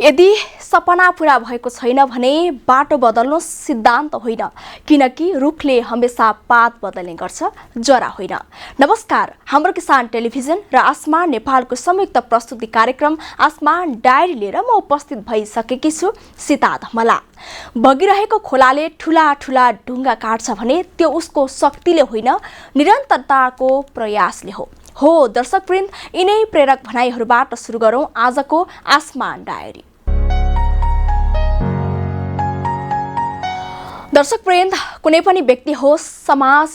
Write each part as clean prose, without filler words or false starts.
यदि सपना पूरा भएको छैन भने बाटो बदल्नु सिद्धान्त होइन, किनकि रुखले हमेसा पात बदल्ने गर्छ, जरा होइन। नमस्कार, हाम्रो किसान टेलिभिजन र आसमान नेपालको संयुक्त प्रस्तुति कार्यक्रम आसमान डायरी लिएर म उपस्थित भइसकेकी छु, सीता धमला। बगिरहेको खोलाले ठूला ठूला ढुङ्गा काट्छ भने त्यो उसको शक्तिले होइन, निरन्तरताको प्रयासले हो दर्शकवृन्द, यिनै प्रेरक भनाइहरूबाट सुरु गरौँ आजको आसमान डायरी। दर्शकवृन्द, कुनै पनि व्यक्ति होस्, समाज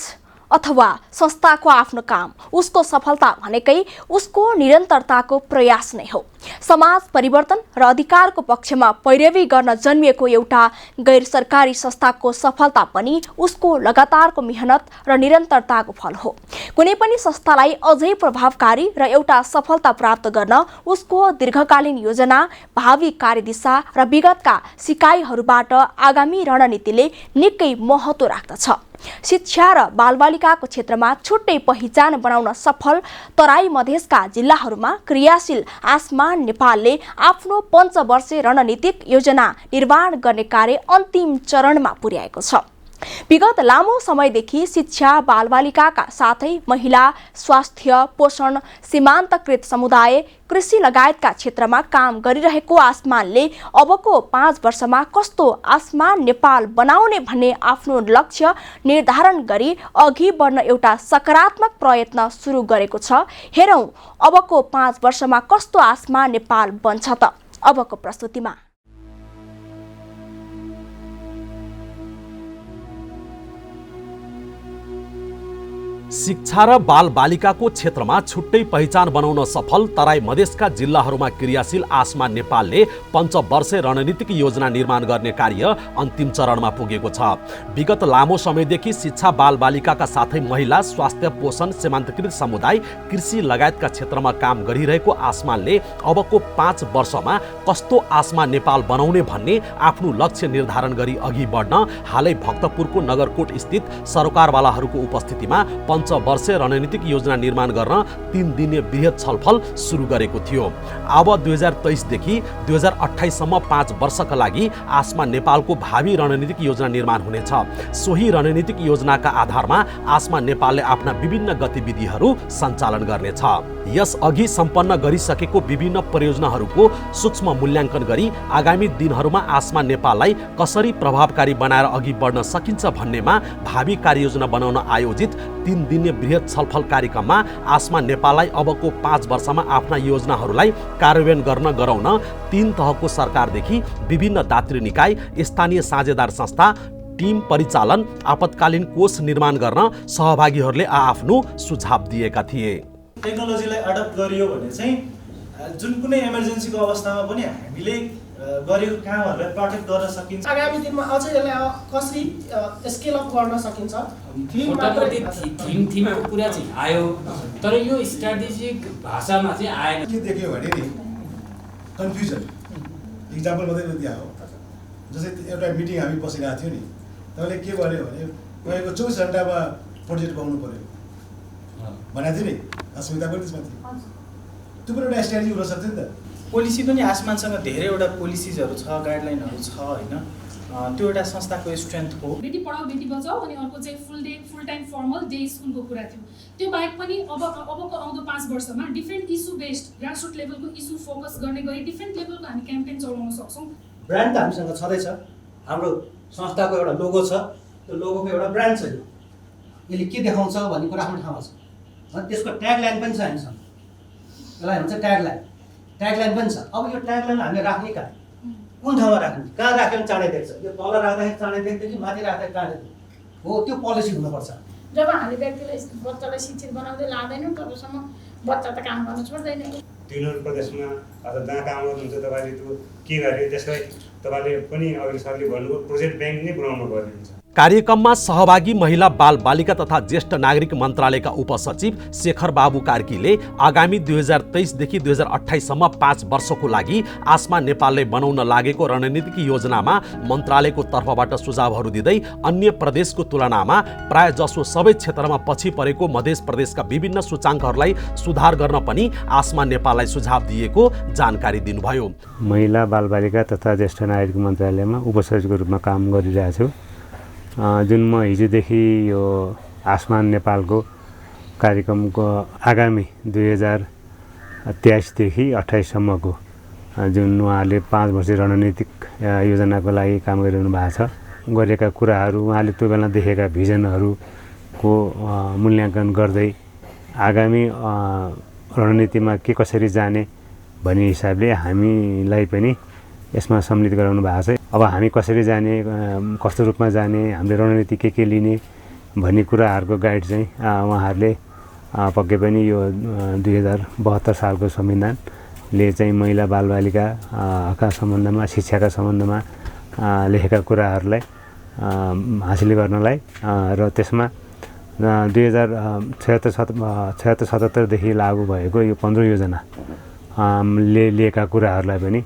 अथवा संस्थाको आफ्नो काम, उसको सफलता भनेकै उसको निरन्तरताको प्रयास नै हो। समाज परिवर्तन र अधिकारको पक्षमा पैरवी गर्न जन्मिएको एउटा गैर सरकारी संस्थाको सफलता पनि उसको लगातारको मेहनत र निरन्तरताको फल हो। कुनै पनि संस्थालाई अझै प्रभावकारी र एउटा सफलता प्राप्त गर्न उसको दीर्घकालीन योजना, भावी कार्यदिशा र विगतका सिकाइहरूबाट आगामी रणनीतिले निकै महत्त्व राख्दछ। शिक्षा र बालबालिकाको क्षेत्रमा छुट्टै पहिचान बनाउन सफल तराई मधेसका जिल्लाहरूमा क्रियाशील आसमान नेपालले आफ्नो पञ्चवर्षीय रणनीतिक योजना निर्माण गर्ने कार्य अन्तिम चरणमा पुर्याएको छ। विगत लामो समयदेखि शिक्षा, बालबालिकाका साथै महिला, स्वास्थ्य, पोषण, सीमान्तकृत समुदाय, कृषि लगायतका क्षेत्रमा काम गरिरहेको आसमानले अबको 5 वर्षमा कस्तो आसमान नेपाल बनाउने भन्ने आफ्नो लक्ष्य निर्धारण गरी अघि बढ्न एउटा सकारात्मक प्रयत्न सुरु गरेको छ। हेरौँ अबको 5 वर्षमा कस्तो आसमान नेपाल बन्छ त अबको प्रस्तुतिमा। शिक्षा र बालबालिकाको क्षेत्रमा छुट्टै पहिचान बनाउन सफल तराई मधेसका जिल्लाहरूमा क्रियाशील आसमान नेपालले पञ्चवर्षीय रणनीतिक योजना निर्माण गर्ने कार्य अन्तिम चरणमा पुगेको छ। विगत लामो समयदेखि शिक्षा, बालबालिकाका साथै महिला, स्वास्थ्य, पोषण, सीमान्तकृत समुदाय, कृषि लगायतका क्षेत्रमा काम गरिरहेको आसमानले अबको 5 वर्षमा कस्तो आसमान नेपाल बनाउने भन्ने आफ्नो लक्ष्य निर्धारण गरी अघि बढ्न हालै भक्तपुरको नगरकोट स्थित सरकारवालाहरूको उपस्थितिमा पञ्चवर्षीय रणनीतिक योजना निर्माण गर्न 3 दिने बृहत छलफल सुरु गरेको थियो। अब 2023 देखि 2028 सम्म 5 वर्षका लागि आसमान नेपालको भावी रणनीतिक योजना निर्माण हुनेछ। सोही रणनीतिक योजनाका आधारमा आसमान नेपालले आफ्ना विभिन्न गतिविधिहरू सञ्चालन गर्नेछ। यस अघि सम्पन्न गरिसकेको विभिन्न परियोजनाहरूको सूक्ष्म मूल्याङ्कन गरी आगामी दिनहरूमा आसमान नेपाललाई कसरी प्रभावकारी बनाएर अघि बढ्न सकिन्छ भन्नेमा भावी कार्ययोजना बनाउन आयोजित 3 दिने बृहत छलफल कार्यक्रममा आसमान नेपाललाई अबको 5 वर्षमा आफ्ना योजनाहरूलाई कार्यान्वयन गर्न गराउन 3 तहको सरकारदेखि विभिन्न दात्री निकाय, स्थानीय साझेदार संस्था, टिम परिचालन, आपतकालीन कोष निर्माण गर्न सहभागीहरूले आफ्नो सुझाव दिएका थिए। टेक्नोलोजीलाई एडप्ट गरियो भने चाहिँ जुन कुनै इमर्जेन्सीको अवस्थामा पनि हामीले गरेको कामहरूलाई प्रोटेक्ट गर्न सकिन्छ। आगामी दिनमा अझै यसलाई कसरी स्केल अप गर्न सकिन्छ, थिमको कुरा चाहिँ आयो, तर यो स्ट्राटेजिक भाषामा चाहिँ आएन। के देख्यो भने नि कन्फ्युजन इक्जाम्पल मात्रै दिएको। जस्तै एउटा मिटिङ हामी बसिरहेको थियौँ नि, तपाईँले के भन्यो भने गएको 24 घण्टामा प्रोजेक्ट पाउनु पर्यो भनेको थियो नि, अस्मिता पनि त्यसमा थियो। त्यो पनि एउटा स्ट्राटेजी हुनसक्छ नि त। पोलिसी पनि आसमानसँग धेरैवटा पोलिसिजहरू छ, गाइडलाइनहरू छ होइन, त्यो एउटा संस्थाको स्ट्रेन्थ हो। बेटी पढाऊ बेटी बचाऊ अनि अर्को चाहिँ फुल टाइम फर्मल डे स्कुलको कुरा थियो। त्यो बाहेक पनि अबको आउँदो 5 वर्षमा डिफ्रेन्ट इस्यु बेस्ड ग्रासरुट लेभलको इस्यु फोकस गर्ने गरी डिफ्रेन्ट लेभलको हामी क्याम्पेन चलाउन सक्छौँ। ब्रान्ड त हामीसँग छँदैछ, हाम्रो संस्थाको एउटा लोगो छ, त्यो लोगोको एउटा ब्रान्ड छ। यसले के देखाउँछ भन्ने कुरा आफ्नो ठाउँमा छ। त्यसको ट्यागलाइन पनि छ हामीसँग, यसलाई भन्छ ट्यागलाइन पनि छ। अब यो ट्यागलाइन हामीले राख्ने कहाँ, कुन ठाउँमा राख्ने, कहाँ राख्यो भने चाँडै देख्छ, यो तल राख्दाखेरि चाँडै देख्छ कि माथि राख्दाखेरि चाँडै देख्छ हो, त्यो पोलिसी हुनुपर्छ। जब हामीले व्यक्तिलाई बच्चालाई शिक्षित बनाउँदै लाँदैनौँ तबसम्म बच्चा त काम गर्न छोड्दैन। तिनीहरू प्रदेशमा अथवा जहाँ काम गर्नुहुन्छ तपाईँले त्यो के गर्यो, त्यसलाई तपाईँले पनि अघि सरले भन्नुभयो प्रोजेक्ट ब्याङ्क नै बनाउनु पर्ने हुन्छ। कार्यक्रममा सहभागी महिला बाल बालिका तथा ज्येष्ठ नागरिक मन्त्रालयका उपसचिव शेखर बाबु कार्कीले आगामी 2023 देखि 2028 सम्म 5 वर्षको लागि आसमा नेपालले बनाउन लागेको रणनीतिक योजनामा मन्त्रालयको तर्फबाट सुझावहरू दिँदै अन्य प्रदेशको तुलनामा प्राय जसो सबै क्षेत्रमा पछि परेको मध्य प्रदेशका विभिन्न सूचाङ्कहरूलाई सुधार गर्न पनि आसमा नेपाललाई सुझाव दिएको जानकारी दिनुभयो। महिला बालबालिका तथा ज्येष्ठ नागरिक मन्त्रालयमा उपसचिवको रूपमा काम गरिरहेको छु। जुन म हिजोदेखि यो आसमान नेपालको कार्यक्रमको आगामी 2023 देखि 28 सम्मको जुन उहाँले 5 वर्षीय रणनीतिक योजनाको लागि काम गरिरहनु भएको छ, गरेका कुराहरू उहाँले त्यो बेला देखेका भिजनहरूको मूल्याङ्कन गर्दै आगामी रणनीतिमा के कसरी जाने भन्ने हिसाबले हामीलाई पनि यसमा सम्मिलित गराउनु भएको छ। अब हामी कसरी जाने, कस्तो रूपमा जाने, हामीले रणनीति के लिने भन्ने कुराहरूको गाइड चाहिँ उहाँहरूले पक्कै पनि यो 2072 सालको संविधानले चाहिँ महिला बालबालिकाका सम्बन्धमा, शिक्षाका सम्बन्धमा लेखेका कुराहरूलाई हासिल गर्नलाई र त्यसमा 2076 देखि लागू भएको यो 15 योजना ले लिएका कुराहरूलाई पनि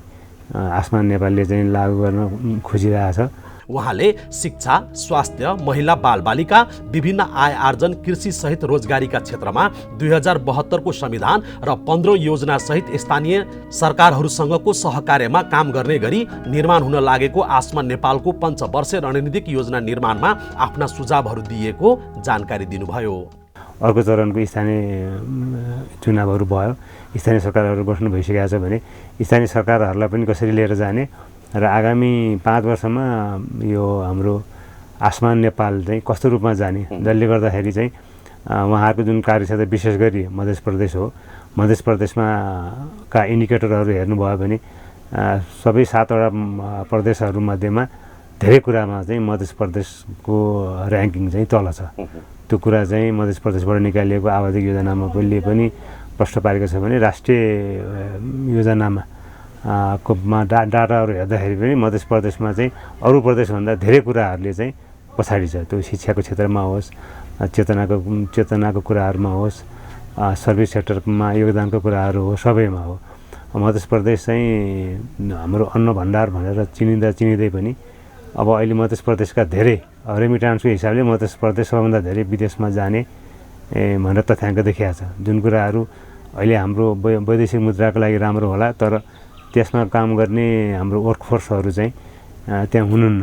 आसमान नेपालले चाहिँ लागू गर्न खोजिरहेछ। उहाँले शिक्षा, स्वास्थ्य, महिला बालबालिका, विभिन्न आय आर्जन, कृषि सहित रोजगारीका क्षेत्रमा 2072 को संविधान र 15 योजना सहित स्थानीय सरकारहरूसँगको सहकार्यमा काम गर्ने गरी निर्माण हुन लागेको आसमान नेपालको 5 वर्षीय रणनीतिक योजना निर्माणमा आफ्ना सुझावहरू दिएको जानकारी दिनुभयो। अर्को चरणको स्थानीय चुनावहरू भयो, स्थानीय सरकारहरू गठन भइसकेका छ भने स्थानीय सरकारहरूलाई पनि कसरी लिएर जाने र आगामी 5 वर्षमा यो हाम्रो आसमान नेपाल चाहिँ कस्तो रूपमा जाने, जसले गर्दाखेरि चाहिँ उहाँहरूको जुन कार्यक्षेत्र विशेष गरी मध्य प्रदेश हो, मध्य प्रदेशमा का इन्डिकेटरहरू हेर्नुभयो भने सबै 7वटा प्रदेशहरूमध्येमा धेरै कुरामा चाहिँ मध्य प्रदेशको ऱ्याङ्किङ चाहिँ तल छ। त्यो कुरा चाहिँ मध्य प्रदेशबाट निकालिएको आवधिक योजनामा पनि प्रश्न पारेको छ भने राष्ट्रिय योजनामा डाटाहरू हेर्दाखेरि पनि मध्य प्रदेशमा चाहिँ अरू प्रदेशभन्दा धेरै कुराहरूले चाहिँ पछाडि छ। त्यो शिक्षाको क्षेत्रमा होस्, चेतनाको कुराहरूमा होस्, सर्भिस सेक्टरमा योगदानको कुराहरू हो, सबैमा हो। मध्य प्रदेश चाहिँ हाम्रो अन्न भण्डार भनेर चिनिँदै पनि अब अहिले मध्य प्रदेशका धेरै रेमिटान्सको हिसाबले मध्य प्रदेश सबभन्दा धेरै विदेशमा जाने भनेर तथ्याङ्क देखिएको छ। जुन कुराहरू अहिले हाम्रो वैदेशिक मुद्राको लागि राम्रो होला, तर त्यसमा काम गर्ने हाम्रो वर्कफोर्सहरू चाहिँ त्यहाँ हुनुहुन्न।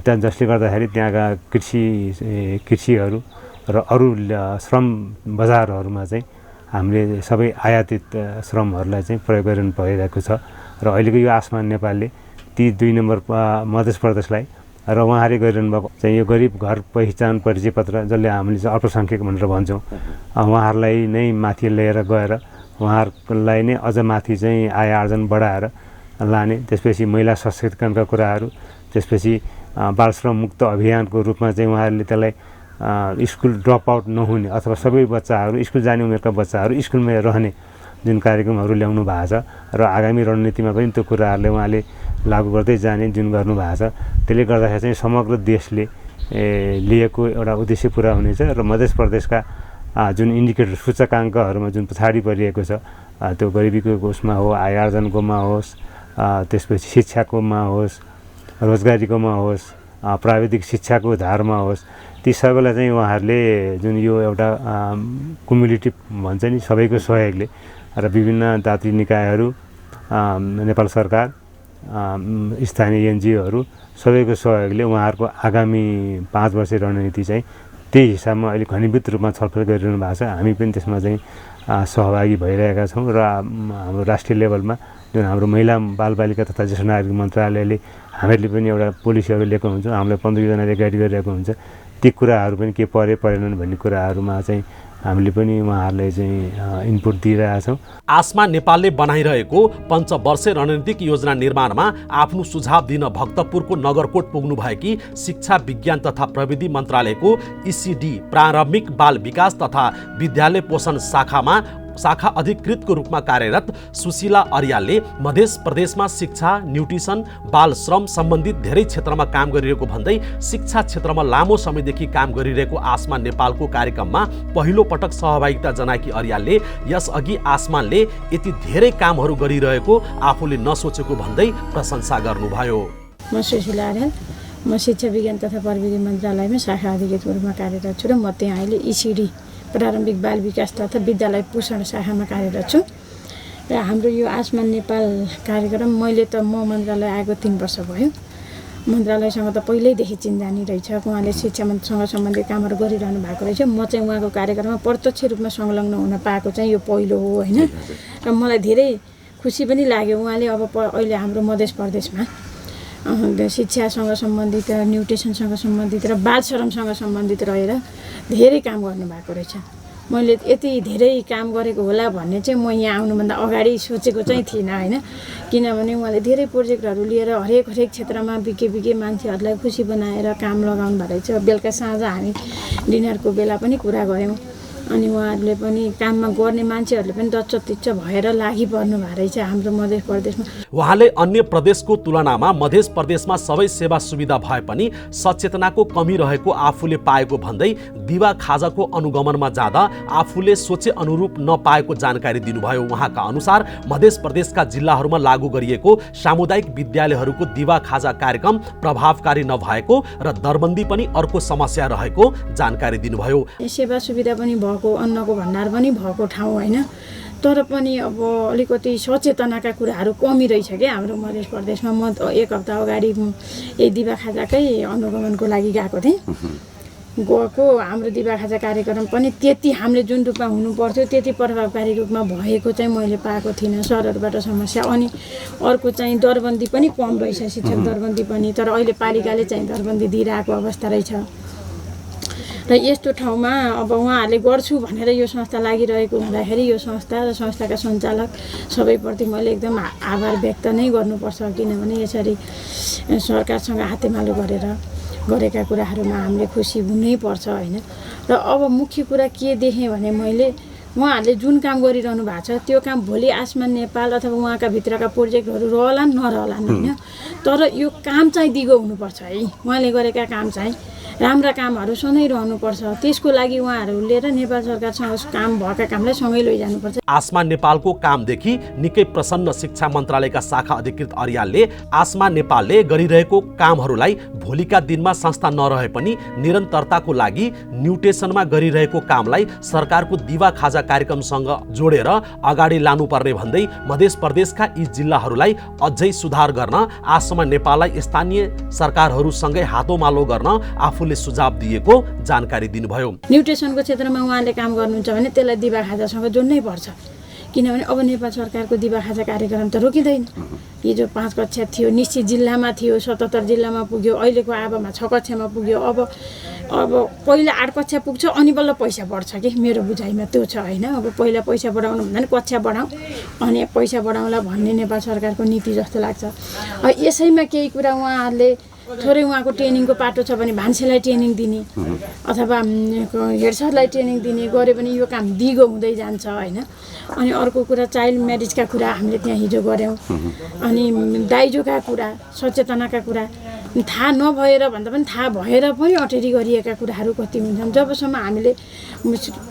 त्यहाँ जसले गर्दाखेरि त्यहाँका कृषिहरू र अरू श्रम बजारहरूमा चाहिँ हामीले सबै आयातित श्रमहरूलाई चाहिँ प्रयोग गरिरहनु परिरहेको छ। र अहिलेको यो आसमान नेपालले ती 2 नम्बर मध्य प्रदेशलाई र उहाँले गरिरहनु भएको चाहिँ यो गरिब घर पहिचान परिचय पत्र, जसले हामीले चाहिँ अल्पसङ्ख्यक भनेर भन्छौँ, उहाँहरूलाई नै माथि लिएर गएर उहाँहरूलाई नै अझ माथि चाहिँ आय आर्जन बढाएर लाने, त्यसपछि महिला सशक्तिकरणका कुराहरू, त्यसपछि बालश्रम मुक्त अभियानको रूपमा चाहिँ उहाँहरूले त्यसलाई स्कुल ड्रप आउट नहुने अथवा सबै बच्चाहरू स्कुल जाने उमेरका बच्चाहरू स्कुलमै रहने जुन कार्यक्रमहरू ल्याउनु भएको छ र आगामी रणनीतिमा पनि त्यो कुराहरूले उहाँले लागू गर्दै जाने जुन गर्नुभएको छ। त्यसले गर्दाखेरि चाहिँ समग्र देशले लिएको एउटा उद्देश्य पुरा हुनेछ र मध्य प्रदेशका जुन इन्डिकेटर सूचकाङ्कहरूमा जुन पछाडि परिएको छ, त्यो गरिबीको उसमा हो, आय आर्जनकोमा होस्, त्यसपछि शिक्षाकोमा होस्, रोजगारीकोमा होस्, प्राविधिक शिक्षाको धारमा होस्, ती सबैलाई चाहिँ उहाँहरूले जुन यो एउटा कुमुलेटिभ भन्छ नि, सबैको सहयोगले र विभिन्न दात्री निकायहरू, नेपाल सरकार, स्थानीय एनजिओहरू सबैको सहयोगले उहाँहरूको आगामी 5 वर्षीय रणनीति चाहिँ त्यही हिसाबमा अहिले घनीभूत रूपमा छलफल गरिरहनु भएको छ। हामी पनि त्यसमा चाहिँ सहभागी भइरहेका छौँ र हाम्रो राष्ट्रिय लेभलमा जुन हाम्रो महिला बालबालिका तथा ज्येष्ठ नागरिक मन्त्रालयले हामीहरूले पनि एउटा पोलिसीहरू लिएको हुन्छ, हामीलाई 15 योजनाले गाइड गरिरहेको हुन्छ, ती कुराहरू पनि के परेनन् भन्ने कुराहरूमा चाहिँ हामीले पनि उहाँहरूलाई चाहिँ इनपुट दिइरहेछौँ। आसमा नेपालले बनाइरहेको 5 वर्षीय रणनीतिक योजना निर्माणमा आफ्नो सुझाव दिन भक्तपुरको नगरकोट पुग्नु भएकी शिक्षा विज्ञान तथा प्रविधि मन्त्रालयको ECD प्रारम्भिक बाल विकास तथा विद्यालय पोषण शाखामा शाखा अधिकृतको रूपमा कार्यरत सुशीला अर्यालले मध्य प्रदेशमा शिक्षा, न्युट्रिसन, बाल श्रम सम्बन्धित धेरै क्षेत्रमा काम गरिरहेको भन्दै शिक्षा क्षेत्रमा लामो समयदेखि काम गरिरहेको आसमान नेपालको कार्यक्रममा पहिलो पटक सहभागिता जनाएकी अर्यालले यसअघि आसमानले यति धेरै कामहरू गरिरहेको आफूले नसोचेको भन्दै प्रशंसा गर्नुभयो। म सुशीला अर्याल, म शिक्षा विज्ञान तथा प्रविधि मन्त्रालयमा शाखा अधिकृतको रूपमा कार्यरत छु र म त्यहाँ अहिले ECD प्रारम्भिक बाल विकास तथा विद्यालय पोषण शाखामा कार्यरत छु। र हाम्रो यो आसमान नेपाल कार्यक्रम मैले त म मन्त्रालय आएको 3 वर्ष भयो। मन्त्रालयसँग त पहिल्यैदेखि चिन्जानी रहेछ, उहाँले शिक्षासँग सम्बन्धित कामहरू गरिरहनु भएको रहेछ। म चाहिँ उहाँको कार्यक्रममा प्रत्यक्ष रूपमा संलग्न हुन पाएको चाहिँ यो पहिलो हो होइन। र मलाई धेरै खुसी पनि लाग्यो। उहाँले अब अहिले हाम्रो मध्य प्रदेशमा शिक्षासँग सम्बन्धित, न्युट्रिसनसँग सम्बन्धित र बाल श्रमसँग सम्बन्धित रहेर धेरै काम गर्नुभएको रहेछ। मैले यति धेरै काम गरेको होला भन्ने चाहिँ म यहाँ आउनुभन्दा अगाडि सोचेको चाहिँ थिइनँ होइन। किनभने उहाँले धेरै प्रोजेक्टहरू लिएर हरेक क्षेत्रमा बिके मान्छेहरूलाई खुसी बनाएर काम लगाउनु भएको रहेछ। बेलुका साँझ हामी डिनरको बेला पनि कुरा गऱ्यौँ। अनि उहाँहरूले पनि काममा गर्ने मान्छेहरूले पनि दच्च भएर लागिपर्नु भएको रहेछ हाम्रो मध्य प्रदेशमा। उहाँले अन्य प्रदेशको तुलनामा मध्य प्रदेशमा सबै सेवा सुविधा भए पनि सचेतनाको कमी रहेको आफूले पाएको भन्दै दिवा खाजाको अनुगमनमा जाँदा आफूले सोचे अनुरूप नपाएको जानकारी दिनुभयो। उहाँका अनुसार मध्य प्रदेशका जिल्लाहरूमा लागू गरिएको सामुदायिक विद्यालयहरूको दिवा खाजा कार्यक्रम प्रभावकारी नभएको र दरबन्दी पनि अर्को समस्या रहेको जानकारी दिनुभयो। सेवा सुविधा पनि भएको, अन्नको भण्डार पनि भएको ठाउँ होइन, तर पनि अब अलिकति सचेतनाका कुराहरू कमी रहेछ क्या हाम्रो मध्य प्रदेशमा। म 1 हप्ता अगाडि यही दिवा खाजाकै अनुगमनको लागि गएको थिएँ। गएको हाम्रो दिवा खाजा कार्यक्रम पनि त्यति हामीले जुन रूपमा हुनुपर्थ्यो त्यति प्रभावकारी रूपमा भएको चाहिँ मैले पाएको थिइनँ। सरहरूबाट समस्या, अनि अर्को चाहिँ दरबन्दी पनि कम रहेछ, शिक्षक दरबन्दी पनि। तर अहिले पालिकाले चाहिँ दरबन्दी दिइरहेको अवस्था रहेछ। र यस्तो ठाउँमा अब उहाँहरूले गर्छु भनेर यो संस्था लागिरहेको हुँदाखेरि यो संस्था र संस्थाका सञ्चालक सबैप्रति मैले एकदम आभार व्यक्त नै गर्नुपर्छ। किनभने यसरी सरकारसँग हातेमालो गरेर गरेका कुराहरूमा हामीले खुसी हुनै पर्छ होइन। र अब मुख्य कुरा के देखेँ भने मैले उहाँहरूले जुन काम गरिरहनु भएको छ त्यो काम भोलि आसमान नेपाल अथवा उहाँका भित्रका प्रोजेक्टहरू रहलान् नरहलान् होइन, तर यो काम चाहिँ दिगो हुनुपर्छ है। उहाँले गरेका काम चाहिँ राम्रा कामहरू सधैँ रहनुपर्छ। त्यसको लागि उहाँहरूले र नेपाल सरकारसँग काम भएका कामलाई सँगै लैजानुपर्छ। आसमान नेपालको कामदेखि निकै प्रसन्न शिक्षा मन्त्रालयका शाखा अधिकृत अर्यालले आसमान नेपालले गरिरहेको कामहरूलाई भोलिका दिनमा संस्था नरहे पनि निरन्तरताको लागि न्युट्रिसनमा गरिरहेको कामलाई सरकारको दिवा खाजा कार्यक्रमसँग जोडेर अगाडि लानुपर्ने भन्दै मध्य प्रदेशका यी जिल्लाहरूलाई अझै सुधार गर्न आसमान नेपाललाई स्थानीय सरकारहरूसँगै हातोमालो गर्न आफूले सुझाव दिएको जानकारी दिनुभयो। न्युट्रिसनको क्षेत्रमा उहाँले काम गर्नुहुन्छ भने त्यसलाई दिवा खाजासँग जोड्नै पर्छ। किनभने अब नेपाल सरकारको दिवा खाजा कार्यक्रम त रोकिँदैन। हिजो 5 कक्षा थियो, निश्चित जिल्लामा थियो, 77 जिल्लामा पुग्यो, अहिलेको आबामा 6 कक्षामा पुग्यो। अब पहिला 8 कक्षा पुग्छ अनि बल्ल पैसा बढ्छ कि मेरो बुझाइमा त्यो छ होइन। अब पहिला पैसा बढाउनु भन्दा नि कक्षा बढाउँ अनि पैसा बढाउँला भन्ने नेपाल सरकारको नीति जस्तो लाग्छ। यसैमा केही कुरा उहाँहरूले थोरै उहाँको ट्रेनिङको पाटो छ भने भान्सेलाई ट्रेनिङ दिने अथवा हेड सरलाई ट्रेनिङ दिने गऱ्यो भने यो काम दिगो हुँदै जान्छ होइन। अनि अर्को कुरा चाइल्ड म्यारेजका कुरा हामीले त्यहाँ हिजो गऱ्यौँ। अनि दाइजोका कुरा, सचेतनाका कुरा थाहा नभएर भन्दा पनि थाहा भएर पनि अटेरी गरिएका कुराहरू कति हुन्छन्। जबसम्म हामीले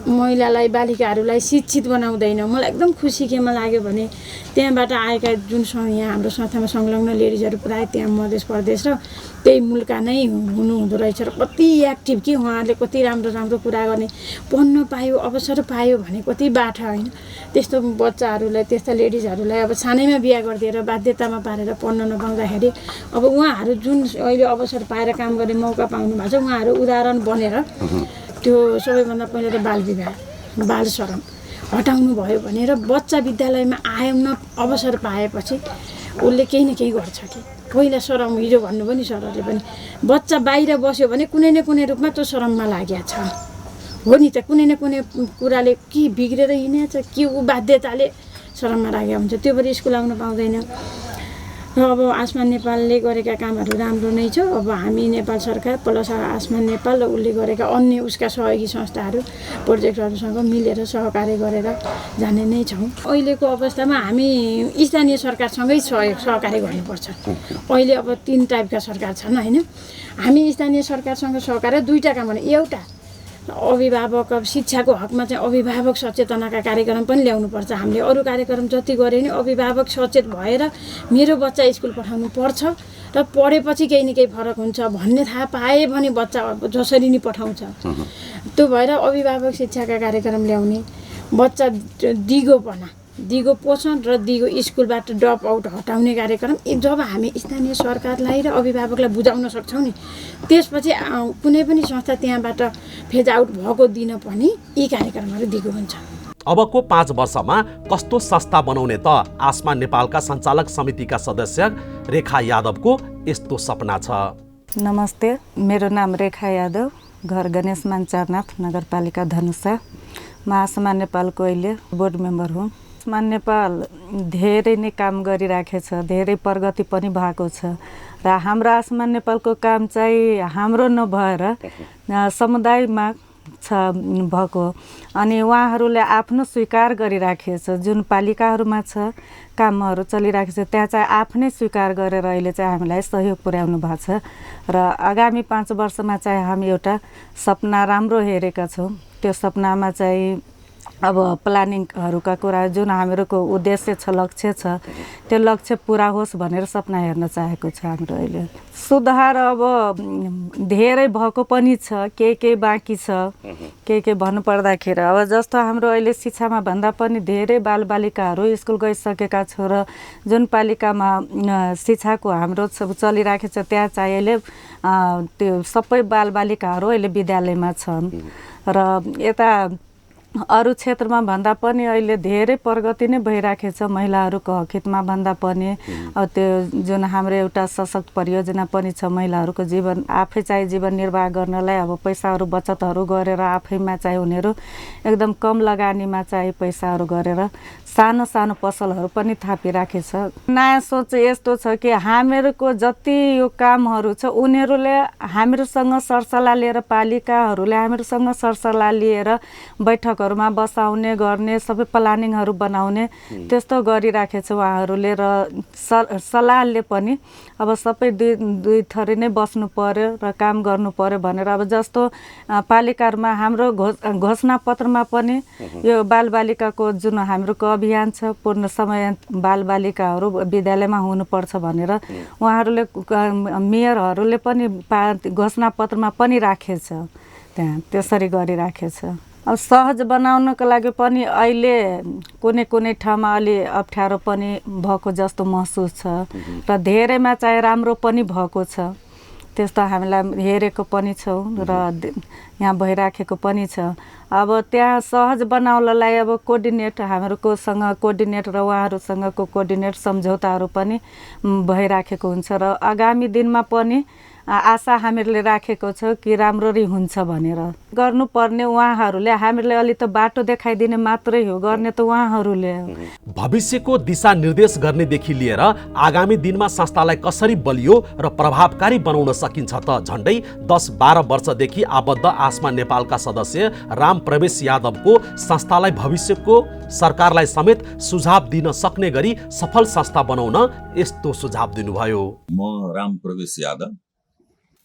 महिलालाई, बालिकाहरूलाई शिक्षित बनाउँदैनौँ, मलाई एकदम खुसी केमा लाग्यो भने त्यहाँबाट आएका जुन यहाँ हाम्रो संस्थामा संलग्न लेडिजहरू प्रायः त्यहाँ मध्य प्रदेश र त्यही मुलका नै हुनुहुँदो रहेछ र कति एक्टिभ कि उहाँहरूले कति राम्रो राम्रो कुरा गर्ने, पढ्न पायो, अवसर पायो भने कति बाठा होइन। त्यस्तो बच्चाहरूलाई, त्यस्ता लेडिजहरूलाई अब सानैमा बिहा गरिदिएर बाध्यतामा पारेर पढ्न नपाउँदाखेरि अब उहाँहरू जुन अहिले अवसर पाएर काम गर्ने मौका पाउनु भएको छ, उहाँहरू उदाहरण बनेर त्यो सबैभन्दा पहिला त बाल विवाह, बाल श्रम हटाउनु भयो भने र बच्चा विद्यालयमा आउन अवसर पाएपछि उसले केही न केही गर्छ कि। पहिला श्रम हिजो भन्नु पनि सरहरूले पनि बच्चा बाहिर बस्यो भने कुनै न कुनै रूपमा त्यो श्रममा लागेको छ हो नि त। कुनै न कुनै कुराले कि बिग्रेर हिँडेछ कि ऊ बाध्यताले श्रममा लागेको हुन्छ, त्यो भएर स्कुल आउन पाउँदैन। र अब आसमान नेपालले गरेका कामहरू राम्रो नै छ। अब हामी नेपाल सरकार प्लस आसमान नेपाल र उसले गरेका अन्य उसका सहयोगी संस्थाहरू प्रोजेक्टहरूसँग मिलेर सहकार्य गरेर जाने नै छौँ। अहिलेको अवस्थामा हामी स्थानीय सरकारसँगै सहकार्य गर्नुपर्छ। अहिले अब 3 टाइपका सरकार छन् होइन। हामी स्थानीय सरकारसँग सहकार्य 2टा काम गर्ने, एउटा अभिभावक अब शिक्षाको हकमा चाहिँ अभिभावक सचेतनाका कार्यक्रम पनि ल्याउनुपर्छ। हामीले अरू कार्यक्रम जति गरे नि अभिभावक सचेत भएर मेरो बच्चा स्कुल पठाउनु पर्छ र पढेपछि केही न केही फरक हुन्छ भन्ने थाहा पाए भने बच्चा जसरी नि पठाउँछ। त्यो भएर अभिभावक शिक्षाका कार्यक्रम ल्याउने, बच्चा दिगो पोषण र दिगो स्कुलबाट ड्रप आउट हटाउने कार्यक्रम जब हामी स्थानीय सरकारलाई र अभिभावकलाई बुझाउन सक्छौँ नि, त्यसपछि कुनै पनि संस्था त्यहाँबाट फेज आउट भएको दिन पनि यी कार्यक्रमहरू दिगो हुन्छ। अबको 5 वर्षमा कस्तो संस्था बनाउने त आसमान नेपालका सञ्चालक समितिका सदस्य रेखा यादवको यस्तो सपना छ। नमस्ते, मेरो नाम रेखा यादव, घर गणेश मानचारनाथ, नगरपालिका धनुषा। म आसमान नेपालको अहिले बोर्ड मेम्बर हुँ। आसमान नेपाल धेरै नै काम गरिराखेछ, धेरै प्रगति पनि भएको छ र हाम्रो आसमान नेपालको काम चाहिँ हाम्रो नभएर समुदायमा छ भएको, अनि उहाँहरूले आफ्नो स्वीकार गरिराखेछ। जुन पालिकाहरूमा छ कामहरू चलिराखेको छ त्यहाँ चाहिँ आफ्नै स्वीकार गरेर अहिले चाहिँ हामीलाई सहयोग पुर्याउनु भएको छ र आगामी 5 वर्षमा चाहिँ हामी एउटा सपना राम्रो हेरेका छौँ। त्यो सपनामा चाहिँ अब प्लानिङहरूका कुरा जुन हामीहरूको उद्देश्य छ, लक्ष्य छ, त्यो लक्ष्य पुरा होस् भनेर सपना हेर्न चाहेको छ हाम्रो। अहिले सुधार अब धेरै भएको पनि छ, के बाँकी छ, के भन्नुपर्दाखेरि अब जस्तो हाम्रो अहिले शिक्षामा भन्दा पनि धेरै बालबालिकाहरू स्कुल गइसकेका छौँ र जुन पालिकामा शिक्षाको हाम्रो चलिराखेको छ त्यहाँ चाहिँ अहिले त्यो सबै बालबालिकाहरू अहिले विद्यालयमा छन् र यता अरू क्षेत्रमा भन्दा पनि अहिले धेरै प्रगति नै भइराखेको छ। महिलाहरूको हकितमा भन्दा पनि अब त्यो जुन हाम्रो एउटा सशक्त परियोजना पनि छ, महिलाहरूको जीवन आफै चाहिँ जीवन निर्वाह गर्नलाई अब पैसाहरू बचतहरू गरेर आफैमा चाहिँ उनीहरू एकदम कम लगानीमा चाहिँ पैसाहरू गरेर सानो सानो पसलहरू पनि थापिराखेछ। नयाँ सोच यस्तो छ कि हामीहरूको जति यो कामहरू छ उनीहरूले हामीहरूसँग सरसल्लाह लिएर, पालिकाहरूले हामीहरूसँग सरसल्लाह लिएर बैठकहरूमा बसाउने गर्ने, सबै प्लानिङहरू बनाउने त्यस्तो गरिराखेछ उहाँहरूले र सल्लाहले पनि अब सबै दुई थरी नै बस्नु पर्यो र काम गर्नु पर्यो भनेर अब जस्तो पालिकाहरूमा हाम्रो घोषणापत्रमा पनि यो बालबालिकाको जुन हाम्रो अभियान छ, पूर्ण समय बालबालिकाहरू विद्यालयमा हुनुपर्छ भनेर उहाँहरूले मेयरहरूले पनि घोषणापत्रमा पनि राखेछ। त्यहाँ त्यसरी गरिराखेछ। अब सहज बनाउनको लागि पनि अहिले कुनै ठाउँमा अलि अप्ठ्यारो पनि भएको जस्तो महसुस छ र धेरैमा चाहिँ राम्रो पनि भएको छ। त्यस्तो हामीलाई हेरेको पनि छौँ र यहाँ भइराखेको पनि छ। अब त्यहाँ सहज बनाउनलाई अब हामीहरूकोसँग कोअर्डिनेट र उहाँहरूसँगको कोअर्डिनेट सम्झौताहरू पनि भइराखेको हुन्छ र आगामी दिनमा पनि आशा हामीहरूले राखेको छ कि राम्ररी हुन्छ भनेर गर्नुपर्ने। उहाँहरूले हामीहरूले अलि त बाटो देखाइदिने मात्रै हो, गर्ने त उहाँहरूले हो। भविष्यको दिशा निर्देश गर्नेदेखि लिएर आगामी दिनमा संस्थालाई कसरी बलियो र प्रभावकारी बनाउन सकिन्छ त झन्डै 10-12 वर्षदेखि आबद्ध आसमान नेपालका सदस्य राम प्रवेश यादवको संस्थालाई भविष्यको सरकारलाई समेत सुझाव दिन सक्ने गरी सफल संस्था बनाउन यस्तो सुझाव दिनुभयो। म राम प्रवेश यादव,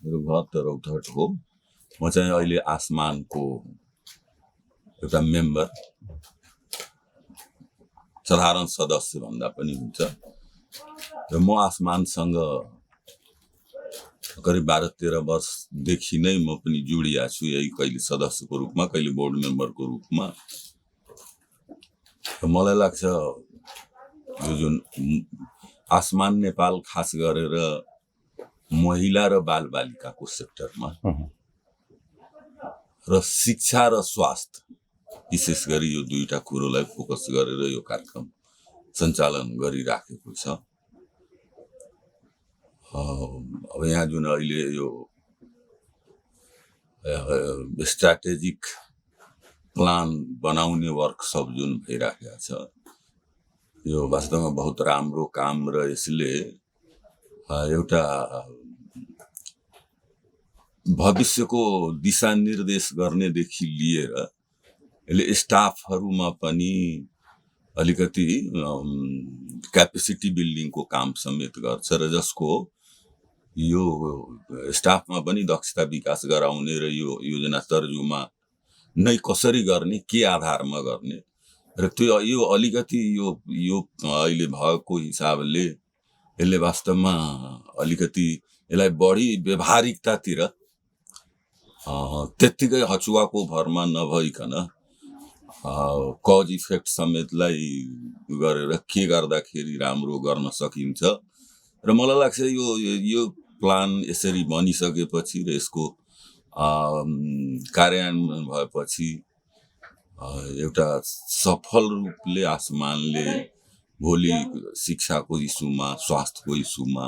मेरो घर त रौतहट हो। म चाहिँ अहिले आसमानको एउटा मेम्बर, साधारण सदस्य भन्दा पनि हुन्छ र म आसमानसँग करिब 12-13 वर्षदेखि नै म पनि जोडिया छु, यही कहिले सदस्यको रूपमा, कहिले बोर्ड मेम्बरको रूपमा। मलाई लाग्छ यो जुन आसमान नेपाल खास गरेर महिला र बालबालिकाको सेक्टरमा र शिक्षा र स्वास्थ्य विशेष गरी यो दुईटा कुरोलाई फोकस गरेर यो कार्यक्रम सञ्चालन गरिराखेको छ। अब यहाँ जुन अहिले यो स्ट्राटेजिक प्लान बनाउने वर्कसप जुन भइराखेको छ, यो वास्तवमा बहुत राम्रो काम र यसले एउटा भविष्यको दिशानिर्देश गर्नेदेखि लिएर यसले स्टाफहरूमा पनि अलिकति क्यापेसिटी बिल्डिङको काम समेत गर्छ र जसको यो स्टाफमा पनि दक्षता विकास गराउने र यो योजना तर्जुमा नै कसरी गर्ने, के आधारमा गर्ने र त्यो यो अलिकति यो अहिले भएको हिसाबले यसले वास्तवमा अलिकति यसलाई बढी व्यवहारिकतातिर त्यत्तिकै हचुवाको भरमा नभइकन कज इफेक्ट समेतलाई गरेर के गर्दाखेरि राम्रो गर्न सकिन्छ र मलाई लाग्छ यो प्लान यसरी बनिसकेपछि र यसको कार्यान्वयन भएपछि एउटा सफल रूपले आसमानले भोलि शिक्षाको इस्युमा, स्वास्थ्यको इस्युमा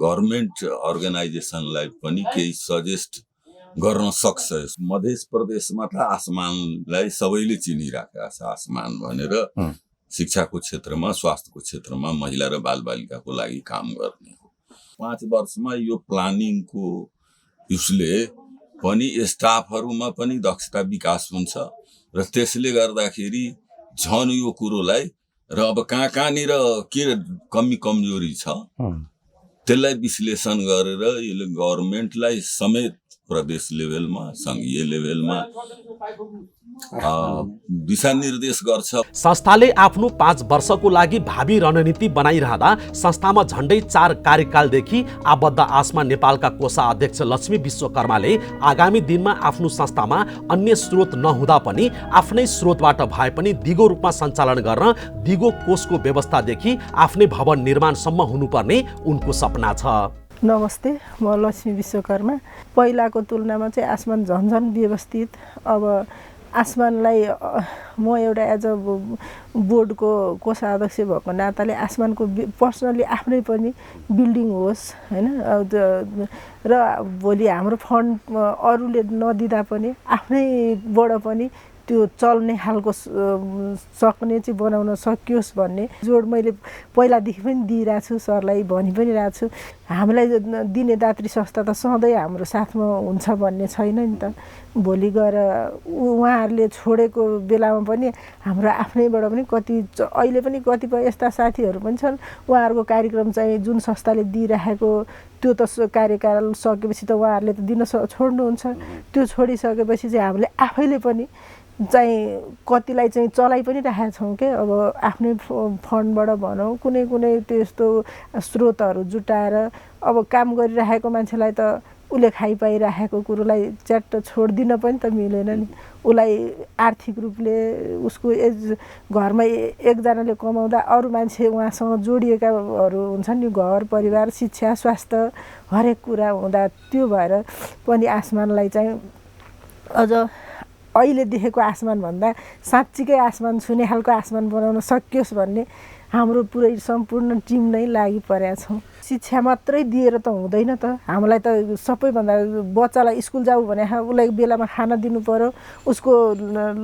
गभर्नमेन्ट अर्गनाइजेसनलाई पनि केही सजेस्ट गर्न सक्छ। मध्य प्रदेशमा त आसमानलाई सबैले चिनिराखेका छ, आसमान भनेर शिक्षाको क्षेत्रमा, स्वास्थ्यको क्षेत्रमा महिला र बालबालिकाको लागि काम गर्ने हो। 5 वर्षमा यो प्लानिङको उसले पनि स्टाफहरूमा पनि दक्षता विकास हुन्छ र त्यसले गर्दाखेरि झन् यो कुरोलाई र अब कहाँनिर के कमी कमजोरी छ त्यसलाई विश्लेषण गरेर यसले गभर्नमेन्टलाई समेत प्रदेश लेभलमा, संघीय लेभलमा दिशानिर्देश गर्छ। संस्थाले आफ्नो 5 वर्षको लागि भावी रणनीति बनाइरहँदा संस्थामा झण्डै 4 कार्यकालदेखि आबद्ध आसमान नेपालका कोषाध्यक्ष लक्ष्मी विश्वकर्माले आगामी दिनमा आफ्नो संस्थामा अन्य स्रोत नहुँदा पनि आफ्नै स्रोतबाट भए पनि दिगो रूपमा सञ्चालन गर्न दिगो कोषको व्यवस्थादेखि आफ्नै भवन निर्माणसम्म हुनुपर्ने उनको सपना छ। नमस्ते, म लक्ष्मी विश्वकर्मा। पहिलाको तुलनामा चाहिँ आसमान झन्झन व्यवस्थित। अब आसमानलाई म एउटा एज अ बोर्डको कोषाध्यक्ष भएको नाताले आसमानको पर्सनली आफ्नै पनि बिल्डिङ होस् हैन, र भोलि हाम्रो फन्ड अरूले नदिँदा पनि आफ्नैबाट पनि त्यो चल्ने खालको सक्ने चाहिँ बनाउन सकियोस् भन्ने जोड मैले पहिलादेखि पनि दिइरहेको छु, सरलाई भनि पनि रहेको छु। हामीलाई दिने दात्री संस्था त सधैँ हाम्रो साथमा हुन्छ भन्ने छैन नि त। भोलि गएर उहाँहरूले छोडेको बेलामा पनि हाम्रो आफ्नैबाट पनि कति अहिले पनि कतिपय यस्ता साथीहरू पनि छन्, उहाँहरूको कार्यक्रम चाहिँ जुन संस्थाले दिइराखेको त्यो त कार्यकाल सकेपछि त उहाँहरूले त दिन छोड्नुहुन्छ। त्यो छोडिसकेपछि चाहिँ हामीले आफैले पनि चाहिँ कतिलाई चाहिँ चलाइ पनि राखेका छौँ के। अब आफ्नै फन्डबाट भनौँ, कुनै त्यस्तो स्रोतहरू जुटाएर अब काम गरिराखेको मान्छेलाई त उसले खाइपाइराखेको कुरोलाई च्याट्ट छोडिदिन पनि त मिलेन नि। उसलाई आर्थिक रूपले उसको घरमा एकजनाले कमाउँदा अरू मान्छे उहाँसँग जोडिएकाहरू हुन्छन् नि, घर परिवार, शिक्षा, स्वास्थ्य हरेक कुरा हुँदा त्यो भएर पनि आसमानलाई चाहिँ अझ अहिले देखेको आसमान भन्दा साँच्चीकै आसमान छुने खालको आसमान बनाउन सकियोस् भन्ने हाम्रो पुरै सम्पूर्ण टिम नै लागि परेका छौँ। शिक्षा मात्रै दिएर त हुँदैन त। हामीलाई त सबैभन्दा बच्चालाई स्कुल जाऊ भने उसलाई बेलामा खाना दिनु पर्यो, उसको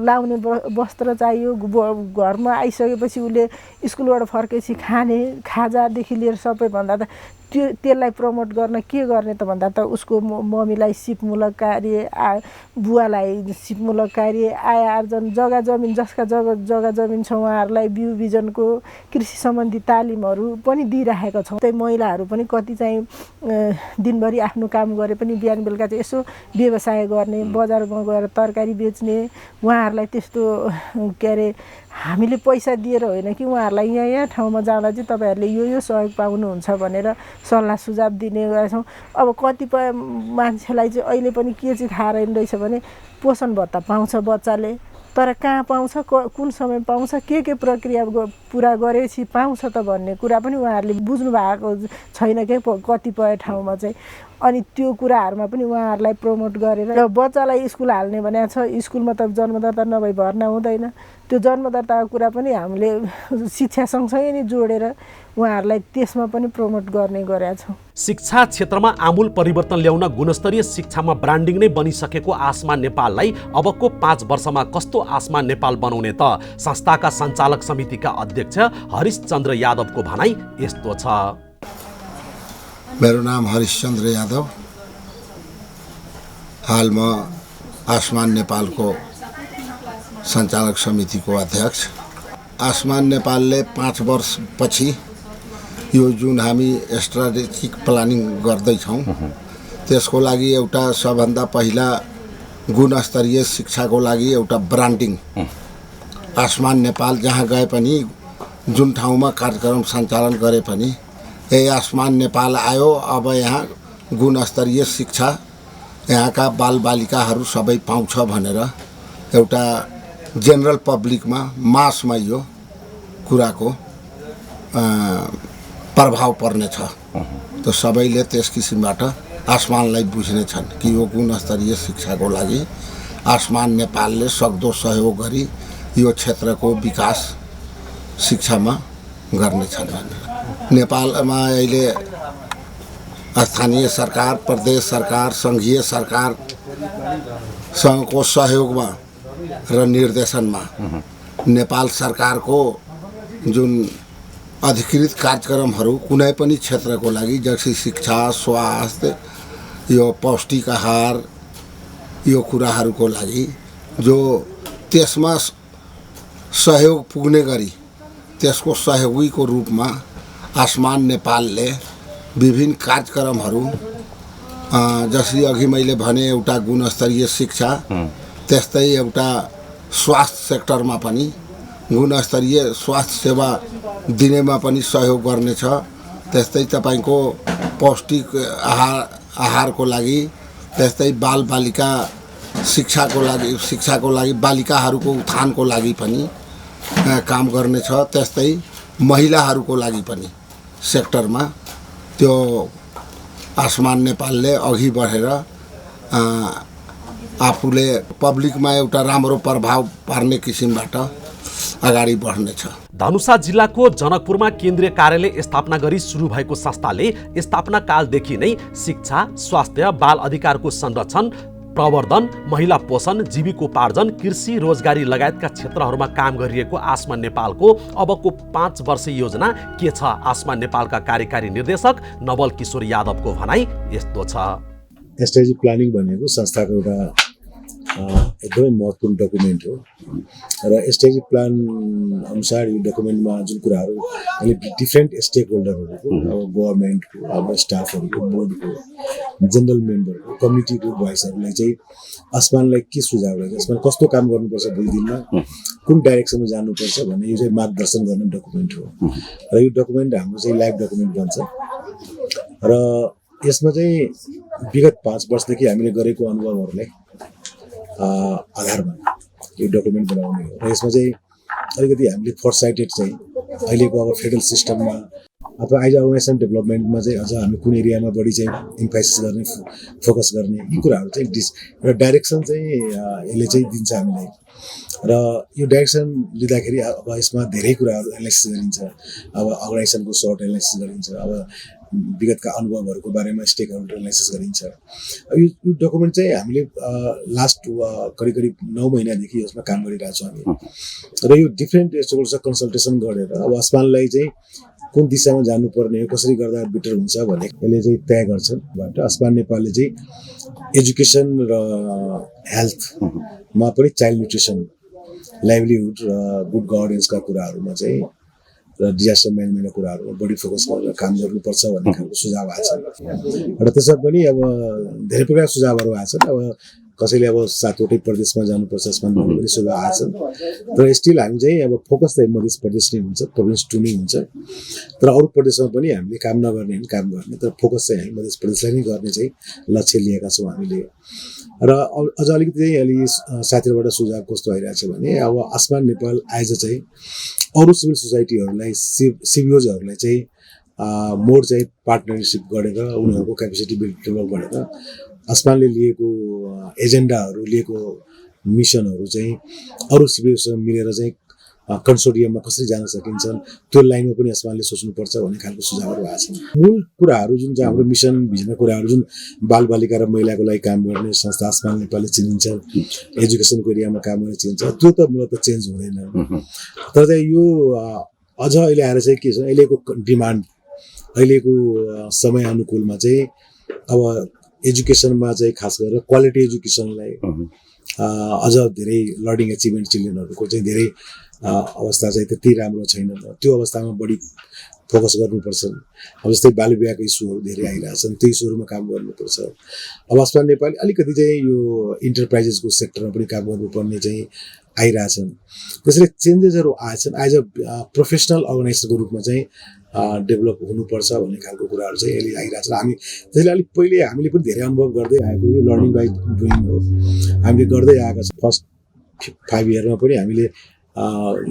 लाउने वस्त्र चाहियो, घरमा आइसकेपछि उसले स्कुलबाट फर्केपछि खाने खाजादेखि लिएर सबैभन्दा त त्यसलाई प्रमोट गर्न के गर्ने त भन्दा त उसको मम्मीलाई सिपमूलक कार्य, बुवालाई सिपमूलक कार्य, आय आर्जन, जग्गा जमिन जसका जग्गा जमिन छ उहाँहरूलाई बिउ बिजनको कृषि सम्बन्धी तालिमहरू पनि दिइराखेका छौँ। त्यही महिलाहरू पनि कति चाहिँ दिनभरि आफ्नो काम गरे पनि बिहान बेलुका चाहिँ यसो व्यवसाय गर्ने, बजारमा गएर तरकारी बेच्ने, उहाँहरूलाई त्यस्तो के अरे हामीले पैसा दिएर होइन कि उहाँहरूलाई यहाँ ठाउँमा जाँदा चाहिँ तपाईँहरूले यो सहयोग पाउनुहुन्छ भनेर सल्लाह सुझाव दिने गरेछौँ। अब कतिपय मान्छेलाई चाहिँ अहिले पनि के चाहिँ थाहा रहेछ भने पोषण भत्ता पाउँछ बच्चाले, तर कहाँ पाउँछ, कुन समय पाउँछ, के प्रक्रिया पुरा गरेपछि पाउँछ त भन्ने कुरा पनि उहाँहरूले बुझ्नु भएको छैन के कतिपय ठाउँमा चाहिँ। अनि त्यो कुराहरूमा पनि उहाँहरूलाई प्रमोट गरेर बच्चालाई स्कुल हाल्ने भनेको छ, स्कुलमा त जन्मदर्ता नभई भर्ना हुँदैन। त्यो जन्मदर्ताको कुरा पनि हामीले शिक्षा सँगसँगै नै जोडेर उहाँहरूलाई त्यसमा पनि प्रमोट गर्ने गरेका छौँ। शिक्षा क्षेत्रमा आमूल परिवर्तन ल्याउन गुणस्तरीय शिक्षामा ब्रान्डिङ नै बनिसकेको आसमान नेपाललाई अबको 5 वर्षमा कस्तो आसमान नेपाल बनाउने त संस्थाका सञ्चालक समितिका अध्यक्ष हरिशचन्द्र यादवको भनाइ यस्तो छ। मेरो नाम हरिशचन्द्र यादव, हाल म आसमान नेपालको सञ्चालक समितिको अध्यक्ष। आसमान नेपालले 5 वर्षपछि यो जुन हामी स्ट्राटेजिक प्लानिङ गर्दैछौँ त्यसको लागि एउटा सबभन्दा पहिला गुणस्तरीय शिक्षाको लागि एउटा ब्रान्डिङ आसमान नेपाल जहाँ गए पनि जुन ठाउँमा कार्यक्रम सञ्चालन गरे पनि ए आसमान नेपाल आयो, अब यहाँ गुणस्तरीय शिक्षा यहाँका बालबालिकाहरू सबै पाउँछ भनेर एउटा जेनरल पब्लिकमा मासमा यो कुराको प्रभाव पर्नेछ। त सबैले त्यस किसिमबाट आसमानलाई बुझ्नेछन् कि यो गुणस्तरीय शिक्षाको लागि आसमान नेपालले सक्दो सहयोग गरी यो क्षेत्रको विकास शिक्षामा गर्नेछन् भनेर। नेपालमा अहिले स्थानीय सरकार, प्रदेश सरकार, सङ्घीय सरकारसँगको सहयोगमा र निर्देशनमा नेपाल सरकारको जुन अधिकृत कार्यक्रमहरू कुनै पनि क्षेत्रको लागि जस्तै शिक्षा, स्वास्थ्य, यो पौष्टिक आहार, यो कुराहरूको लागि जो त्यसमा सहयोग पुग्ने गरी त्यसको सहयोगीको रूपमा आसमान नेपालले विभिन्न कार्यक्रमहरू जसरी अघि मैले भने एउटा गुणस्तरीय शिक्षा, त्यस्तै एउटा स्वास्थ्य सेक्टरमा पनि गुणस्तरीय स्वास्थ्य सेवा दिनेमा पनि सहयोग गर्नेछ। त्यस्तै तपाईँको पौष्टिक आहारको लागि, त्यस्तै बालबालिका शिक्षाको लागि बालिकाहरूको उत्थानको लागि पनि काम गर्नेछ। त्यस्तै महिलाहरूको लागि पनि सेक्टरमा त्यो आसमान नेपालले अघि बढेर आफूले पब्लिकमा एउटा राम्रो प्रभाव पार्ने किसिमबाट अगाडि बढ्नेछ। धनुषा जिल्लाको जनकपुरमा केन्द्रीय कार्यालय स्थापना गरी सुरु भएको संस्थाले स्थापना कालदेखि नै शिक्षा, स्वास्थ्य, बाल अधिकारको संरक्षण, प्रवर्धन, महिला पोषण, जीविकोपार्जन, कृषि, रोजगारी लगायतका क्षेत्रहरूमा काम गरिएको आसमान नेपालको अबको 5 वर्षीय योजना के छ? आसमान नेपालका कार्यकारी निर्देशक नवल किशोर यादवको भनाइ यस्तो छ। स्ट्रेटेजिक प्लानिङ भनेको संस्थाको एउटा एकदमै महत्त्वपूर्ण डकुमेन्ट हो र स्ट्रेटेजिक प्लान अनुसार यो डकुमेन्टमा जुन कुराहरू अहिले डिफ्रेन्ट स्टेक होल्डरहरूको, अब गभर्मेन्टको, अब स्टाफहरूको, बोर्डको, जेनरल मेम्बरको, कम्युनिटीको भोइसहरूलाई चाहिँ आसमानलाई के सुझाव लाग्छ, आसमान कस्तो काम गर्नुपर्छ, भोलि दिनमा कुन डाइरेक्सनमा जानुपर्छ भन्ने यो चाहिँ मार्गदर्शन गर्ने डकुमेन्ट हो र यो डकुमेन्ट हाम्रो चाहिँ लाइभ डकुमेन्ट बन्छ र यसमा चाहिँ विगत 5 वर्षदेखि हामीले गरेको अनुभवहरूलाई आधारमा यो डकुमेन्ट बनाउने हो र यसमा चाहिँ अलिकति हामीले फोरसाइटेड चाहिँ अहिलेको अब फेडरल सिस्टममा अथवा आइज अर्गनाइजेसन डेभलपमेन्टमा चाहिँ अझ हामी कुन एरियामा बढी चाहिँ इम्फाइसिस गर्ने, फोकस गर्ने, यी कुराहरू चाहिँ एउटा डाइरेक्सन चाहिँ यसले चाहिँ दिन्छ हामीलाई र यो डाइरेक्सन लिँदाखेरि अब यसमा धेरै कुराहरू एनालाइसिस गरिन्छ। अब अर्गनाइजेसनको सर्ट एनालाइसिस गरिन्छ, अब विगतका अनुभवहरूको बारेमा स्टेक होल्डर एनालाइसिस गरिन्छ। यो डकुमेन्ट चाहिँ हामीले लास्ट करिब 9 महिनादेखि यसमा काम गरिरहेको छौँ हामी र यो डिफ्रेन्ट स्टेकहोल्डरसँग कन्सल्टेसन गरेर अब आसमानलाई चाहिँ कुन दिशामा जानुपर्ने हो, कसरी गर्दा बेटर हुन्छ भन्ने यसले चाहिँ तय गर्छन्। आसमान नेपालले चाहिँ एजुकेसन र हेल्थमा पनि चाइल्ड न्युट्रिसन, लाइभलीहुड र गुड गभर्नेन्सका कुराहरूमा चाहिँ र डिजास्टर म्यानेजमेन्टका कुराहरूमा बढी फोकस गरेर काम गर्नुपर्छ भन्ने खालको सुझाव आएको छ र त्यसमा पनि अब धेरै प्रकारका सुझावहरू आएको छन्। अब कसैले अब 7वटै प्रदेशमा जानुपर्छ आसमान भन्ने पनि सुझाव आएको छन्, तर स्टिल हामी चाहिँ अब फोकस चाहिँ मध्य प्रदेश नै हुन्छ, प्रोभिन्स 2 नै हुन्छ। तर अरू प्रदेशमा पनि हामीले काम नगर्ने होइन, काम गर्ने, तर फोकस चाहिँ हामी मध्य प्रदेशलाई नै गर्ने चाहिँ लक्ष्य लिएका छौँ हामीले। र अझ अलिकति चाहिँ अलि साथीहरूबाट सुझाव कस्तो आइरहेको छ भने अब आसमान नेपाल आएज चाहिँ अरू सिभिल सोसाइटीहरूलाई, सिभिओजहरूलाई चाहिँ मोड चाहिँ पार्टनरसिप गरेर उनीहरूको क्यापेसिटी बिल्ड डेभलप गरेर आसमानले लिएको एजेन्डाहरू लिएको मिसनहरू चाहिँ अरू सिभिलसँग मिलेर चाहिँ कन्सोर्टियममा कसरी जान सकिन्छ त्यो लाइनमा पनि आसमानले सोच्नुपर्छ भन्ने खालको सुझावहरू आएको छ। मूल कुराहरू जुन चाहिँ हाम्रो मिसन भिजनका कुराहरू जुन बालबालिका र महिलाको लागि काम गर्ने संस्था आसमान नेपालले चिनिन्छ, एजुकेसनको एरियामा काम गर्ने चिनिन्छ, त्यो त मूलत चेन्ज हुँदैन। तर चाहिँ यो अझ अहिले आएर चाहिँ के छ, अहिलेको डिमान्ड अहिलेको समय अनुकूलमा चाहिँ अब एजुकेसनमा चाहिँ खास गरेर क्वालिटी एजुकेसनलाई अझ धेरै लर्निङ एचिभमेन्ट चिल्ड्रेनहरूको चाहिँ धेरै अवस्था चाहिँ त्यति राम्रो छैन। त्यो अवस्थामा बढी फोकस गर्नुपर्छ। अब जस्तै बाल विवाहको इस्युहरू धेरै आइरहेछन्, त्यो इस्युहरूमा काम गर्नुपर्छ। अब आसमान नेपाल अलिकति चाहिँ यो इन्टरप्राइजेसको सेक्टरमा पनि काम गर्नुपर्ने चाहिँ आइरहेछन्। त्यसैले चेन्जेसहरू आएछन्। एज अ प्रोफेसनल अर्गनाइजेसनको रूपमा चाहिँ डेभलप हुनुपर्छ भन्ने खालको कुराहरू चाहिँ अहिले आइरहेछ। हामी त्यसले अलिक पहिले हामीले पनि धेरै अनुभव गर्दै आएको यो लर्निङ बाई डुइङ हो, हामीले गर्दै आएका छौँ। फर्स्ट 5 इयरमा पनि हामीले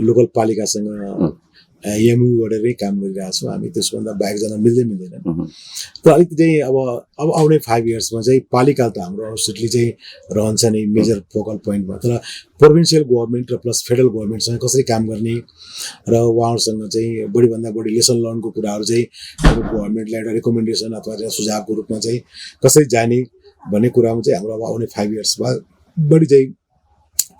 लोकल पालिकासँग एमयु गरेरै काम गरिरहेको छौँ हामी। त्यसभन्दा बाहेक जान मिल्दैन। तर अलिकति चाहिँ अब आउने 5 इयर्समा चाहिँ पालिका त हाम्रो स्ट्रिक्टली चाहिँ रहन्छ नै मेजर फोकल पोइन्टमा। तर प्रोभिन्सियल गभर्मेन्ट र प्लस फेडरल गभर्मेन्टसँग कसरी काम गर्ने र उहाँहरूसँग चाहिँ बढीभन्दा बढी लेसन लर्नको कुराहरू चाहिँ गभर्मेन्टलाई एउटा रेकमेन्डेसन अथवा सुझावको रूपमा चाहिँ कसरी जाने भन्ने कुरामा चाहिँ हाम्रो अब आउने 5 इयर्समा बढी चाहिँ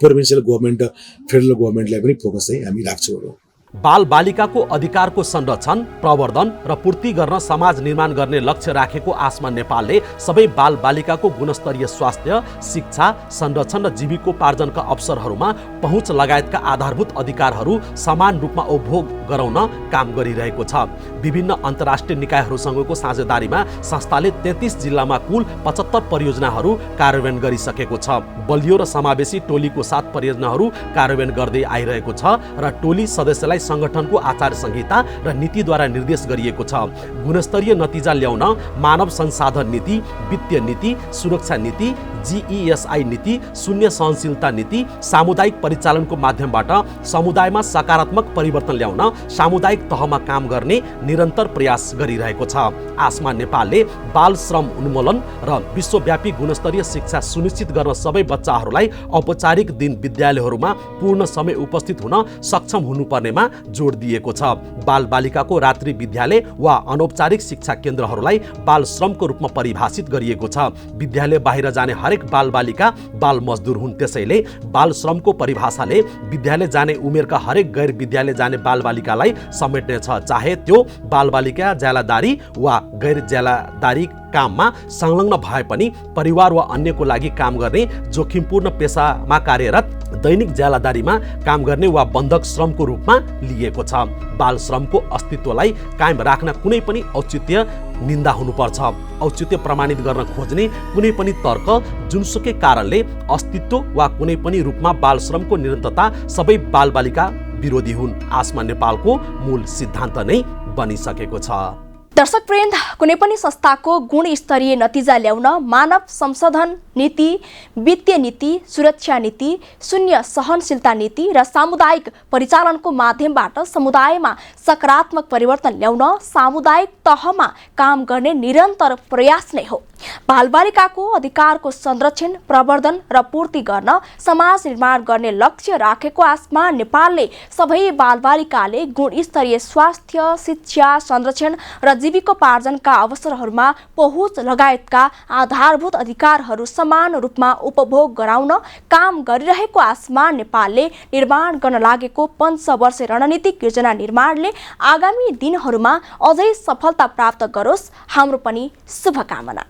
प्रोभिन्सियल गभर्मेन्ट र फेडरल गभर्मेन्टलाई पनि फोकस चाहिँ हामी राख्छौँ। बाल बालिकाको अधिकारको संरक्षण, प्रवर्धन र पूर्ति गर्न समाज निर्माण गर्ने लक्ष्य राखेको आसमान नेपालले सबै बाल बालिकाको गुणस्तरीय स्वास्थ्य, शिक्षा, संरक्षण र जीविकोपार्जनका अवसरहरूमा पहुँच लगायतका आधारभूत अधिकारहरू समान रूपमा उपभोग गराउन काम गरिरहेको छ। विभिन्न अन्तर्राष्ट्रिय निकायहरूसँगको साझेदारीमा संस्थाले 33 जिल्लामा कुल 75 परियोजनाहरू कार्यान्वयन गरिसकेको छ। बलियो र समावेशी टोलीको साथ परियोजनाहरू कार्यान्वयन गर्दै आइरहेको छ र टोली सदस्यलाई संगठनको आचार संहिता र नीतिद्वारा निर्देश गरिएको छ। गुणस्तरीय नतिजा ल्याउन मानव संसाधन नीति, वित्तीय नीति, सुरक्षा नीति, जीईएसआई नीति, शून्य सहनशीलता नीति, सामुदायिक परिचालनको माध्यमबाट समुदायमा सकारात्मक परिवर्तन ल्याउन सामुदायिक तहमा काम गर्ने निरन्तर प्रयास गरिरहेको छ। आसमान नेपालले बाल श्रम उन्मूलन र विश्वव्यापी गुणस्तरीय शिक्षा सुनिश्चित गर्न सबै बच्चाहरूलाई औपचारिक दिन विद्यालयहरूमा पूर्ण समय उपस्थित हुन सक्षम हुनुपर्नेमा जोड दिएको छ। बाल बालिकाको रात्रि विद्यालय वा अनौपचारिक शिक्षा केन्द्रहरूलाई बाल श्रमको रूपमा परिभाषित गरिएको छ। विद्यालय बाहिर जाने हरेक बाल बालिका बाल मजदुर हुन्। त्यसैले बाल श्रमको परिभाषाले विद्यालय जाने उमेरका हरेक गैर विद्यालय जाने बाल बालिकालाई समेट्नेछ, चाहे त्यो बाल बालिका ज्यालादारी वा गैर ज्यालादारी काममा संलग्न भए पनि परिवार वा अन्यको लागि काम गर्ने, जोखिमपूर्ण पेसामा कार्यरत, दैनिक ज्यालादारीमा काम गर्ने वा बन्धक श्रमको रूपमा लिएको छ। बाल श्रमको अस्तित्वलाई कायम राख्न कुनै पनि औचित्य निन्दा हुनुपर्छ। औचित्य प्रमाणित गर्न खोज्ने कुनै पनि तर्क जुनसुकै कारणले अस्तित्व वा कुनै पनि रूपमा बाल श्रमको निरन्तरता सबै बालबालिका विरोधी हुन्। आसमान नेपालको मूल सिद्धान्त नै बनिसकेको छ। दर्शकवृन्द, कुनै पनि संस्थाको गुणस्तरीय नतिजा ल्याउन मानव संसाधन नीति, वित्तीय नीति, सुरक्षा नीति, शून्य सहनशीलता नीति र सामुदायिक परिचालनको माध्यमबाट समुदायमा सकारात्मक परिवर्तन ल्याउन सामुदायिक तहमा काम गर्ने निरन्तर प्रयास नै हो। बालबालिकाको अधिकारको संरक्षण, प्रवर्धन र पूर्ति गर्न समाज निर्माण गर्ने लक्ष्य राखेको आसमान नेपालले सबै बालबालिकाले गुणस्तरीय स्वास्थ्य, शिक्षा, संरक्षण र जीविकोपार्जनका अवसरहरूमा पहुँच लगायतका आधारभूत अधिकारहरू समान रूपमा उपभोग गराउन काम गरिरहेको आसमान नेपालले निर्माण गर्न लागेको 5 वर्षे रणनीतिक योजना निर्माणले आगामी दिनहरूमा अझै सफलता प्राप्त गरोस्, हाम्रो पनि शुभकामना।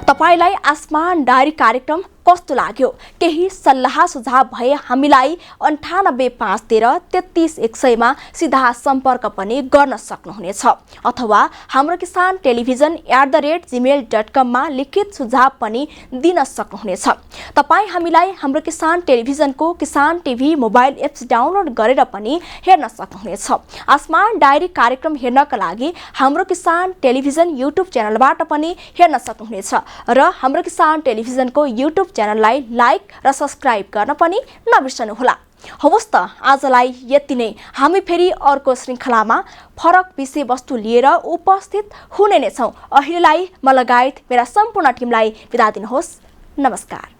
तपाईलाई आसमान डायरी कार्यक्रम कस्तो लाग्यो? केही सल्लाह सुझाव भए हामीलाई 9853 33 मा सिधा सम्पर्क पनि गर्न सक्नुहुनेछ, अथवा हाम्रो किसान टेलिभिजन @gmail.com मा लिखित सुझाव पनि दिन सक्नुहुनेछ। तपाई हामीलाई हाम्रो किसान टेलिभिजनको किसान टिभी मोबाइल एप्स डाउनलोड गरेर पनि हेर्न सक्नुहुनेछ। आसमान डायरी कार्यक्रम हेर्नका लागि हाम्रो किसान टेलिभिजन युट्युब च्यानलबाट पनि हेर्न सक्नुहुनेछ र हाम्रो किसान टेलिभिजनको युट्युब च्यानललाई लाइक र सब्स्क्राइब गर्न पनि नबिर्सनुहोला। हवस् त आजलाई यति नै। हामी फेरि अर्को श्रृङ्खलामा फरक विषयवस्तु लिएर उपस्थित हुने नै छौँ। अहिलेलाई म लगायत मेरा सम्पूर्ण टिमलाई बिदा दिनुहोस्। नमस्कार।